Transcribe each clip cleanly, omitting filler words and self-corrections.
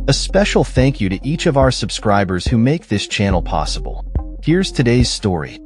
A special thank you to each of our subscribers who make this channel possible. Here's today's story.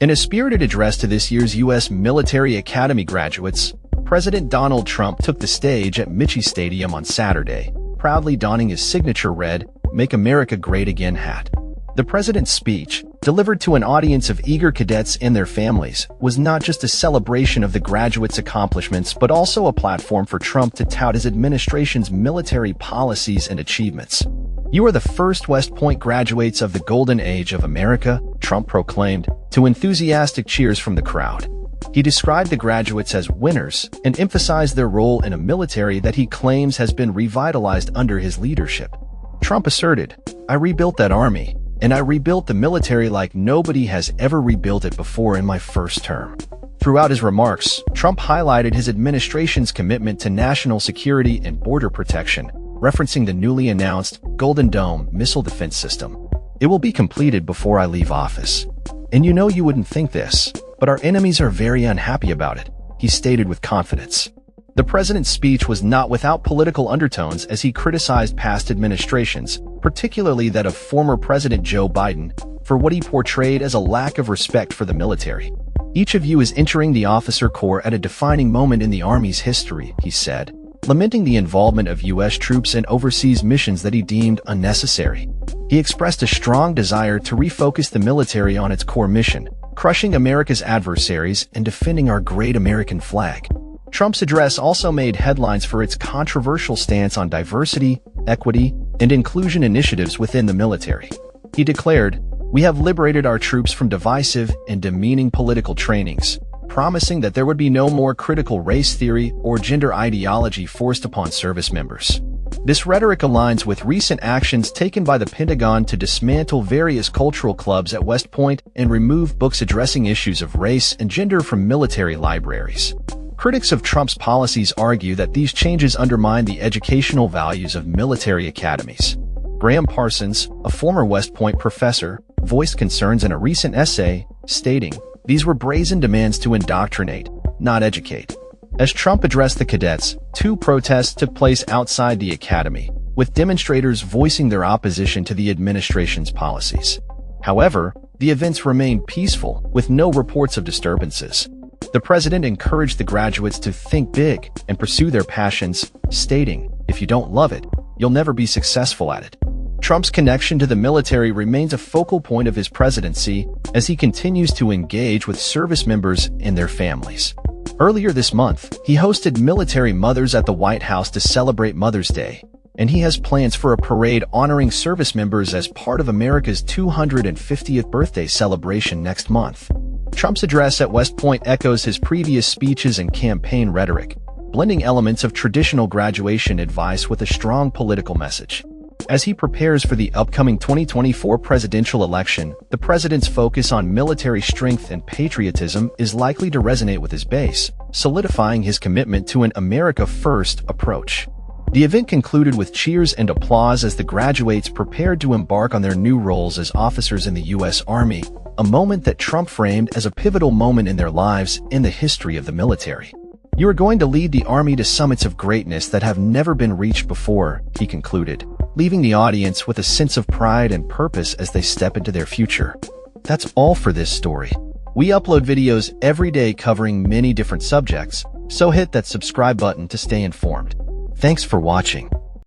In a spirited address to this year's U.S. Military Academy graduates, President Donald Trump took the stage at Michie Stadium on Saturday, proudly donning his signature red, "Make America Great Again" hat. The president's speech, delivered to an audience of eager cadets and their families, was not just a celebration of the graduates' accomplishments but also a platform for Trump to tout his administration's military policies and achievements. "You are the first West Point graduates of the golden age of America," Trump proclaimed, to enthusiastic cheers from the crowd. He described the graduates as winners and emphasized their role in a military that he claims has been revitalized under his leadership. Trump asserted, "I rebuilt that army, and I rebuilt the military like nobody has ever rebuilt it before in my first term." Throughout his remarks, Trump highlighted his administration's commitment to national security and border protection, referencing the newly announced Golden Dome missile defense system. "It will be completed before I leave office. And you know you wouldn't think this, but our enemies are very unhappy about it," he stated with confidence. The president's speech was not without political undertones as he criticized past administrations, particularly that of former President Joe Biden, for what he portrayed as a lack of respect for the military. "Each of you is entering the officer corps at a defining moment in the Army's history," he said, lamenting the involvement of U.S. troops in overseas missions that he deemed unnecessary. He expressed a strong desire to refocus the military on its core mission, crushing America's adversaries and defending our great American flag. Trump's address also made headlines for its controversial stance on diversity, equity, and inclusion initiatives within the military. He declared, "We have liberated our troops from divisive and demeaning political trainings," promising that there would be no more critical race theory or gender ideology forced upon service members. This rhetoric aligns with recent actions taken by the Pentagon to dismantle various cultural clubs at West Point and remove books addressing issues of race and gender from military libraries. Critics of Trump's policies argue that these changes undermine the educational values of military academies. Graham Parsons, a former West Point professor, voiced concerns in a recent essay, stating, "These were brazen demands to indoctrinate, not educate." As Trump addressed the cadets, 2 protests took place outside the academy, with demonstrators voicing their opposition to the administration's policies. However, the events remained peaceful, with no reports of disturbances. The president encouraged the graduates to think big and pursue their passions, stating, "If you don't love it, you'll never be successful at it." Trump's connection to the military remains a focal point of his presidency as he continues to engage with service members and their families. Earlier this month, he hosted military mothers at the White House to celebrate Mother's Day, and he has plans for a parade honoring service members as part of America's 250th birthday celebration next month. Trump's address at West Point echoes his previous speeches and campaign rhetoric, blending elements of traditional graduation advice with a strong political message. As he prepares for the upcoming 2024 presidential election, the president's focus on military strength and patriotism is likely to resonate with his base, solidifying his commitment to an America First approach. The event concluded with cheers and applause as the graduates prepared to embark on their new roles as officers in the U.S. Army, a moment that Trump framed as a pivotal moment in their lives in the history of the military. "You are going to lead the Army to summits of greatness that have never been reached before," he concluded, leaving the audience with a sense of pride and purpose as they step into their future. That's all for this story. We upload videos every day covering many different subjects, so hit that subscribe button to stay informed. Thanks for watching.